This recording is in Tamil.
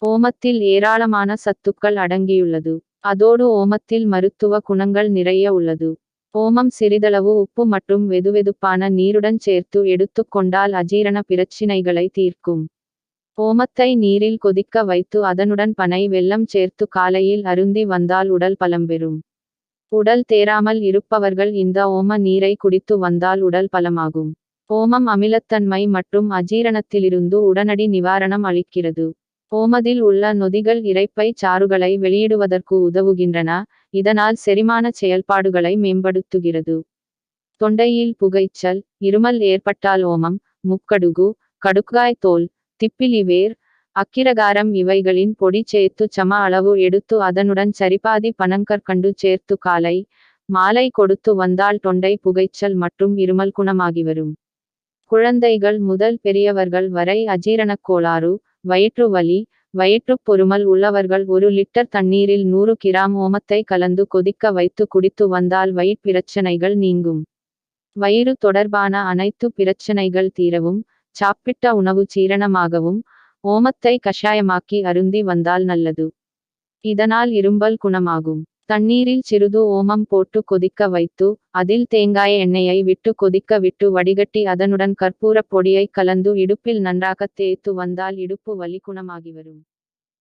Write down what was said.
ஓமத்தில் ஏராளமான சத்துக்கள் அடங்கியுள்ளது. அதோடு ஓமத்தில் மருத்துவ குணங்கள் நிறைய உள்ளது. ஓமம் சிறிதளவு உப்பு மற்றும் வெதுவெதுப்பான நீருடன் சேர்த்து எடுத்துக் கொண்டால் அஜீரண பிரச்சினைகளை தீர்க்கும். ஓமத்தை நீரில் கொதிக்க வைத்து அதனுடன் பனை வெல்லம் சேர்த்து காலையில் அருந்தி வந்தால் உடல் பலம் பெறும். உடல் தேறாமல் இருப்பவர்கள் இந்த ஓம நீரை குடித்து வந்தால் உடல் பலமாகும். ஓமம் அமிலத்தன்மை மற்றும் அஜீரணத்திலிருந்து உடனடி நிவாரணம் அளிக்கிறது. ஓமத்தில் உள்ள நொதிகள் இரைப்பை சாறுகளை வெளியிடுவதற்கு உதவுகின்றன, இதனால் செரிமான செயல்பாடுகளை மேம்படுத்துகிறது. தொண்டையில் புகைச்சல், இருமல் ஏற்பட்டால் ஓமம், முக்கடுகு, கடுக்காய் தோல், திப்பிலி வேர், அக்கிரகாரம் இவைகளின் பொடி சேர்த்து சம அளவு எடுத்து அதனுடன் சரிபாதி பனங்கற்கண்டு சேர்த்து காலை, மாலை கொடுத்து வந்தால் தொண்டை புகைச்சல் மற்றும் இருமல் குணமாகி வரும். குழந்தைகள் முதல் பெரியவர்கள் வரை அஜீரணக் கோளாறு, வயிற்று வலி, வயிற்றுப் பொருமல் உள்ளவர்கள் 1 லிட்டர் தண்ணீரில் 100 கிராம் ஓமத்தை கலந்து கொதிக்க வைத்து குடித்து வந்தால் வயிற்பிரச்சனைகள் நீங்கும். வயிறு தொடர்பான அனைத்து பிரச்சனைகள் தீரவும், சாப்பிட்ட உணவு ஜீரணமாகவும், ஓமத்தை கஷாயமாக்கி அருந்தி வந்தால் நல்லது. இதனால் இரும்பல் குணமாகும். தண்ணீரில் சிறிது ஓமம் போட்டு கொதிக்க வைத்து, அதில் தேங்காய் எண்ணெயை விட்டு கொதிக்க விட்டு வடிகட்டி அதனுடன் கற்பூரப் பொடியை கலந்து இடுப்பில் நன்றாக தேய்த்து வந்தால் இடுப்பு வலி குணமாகி வரும்.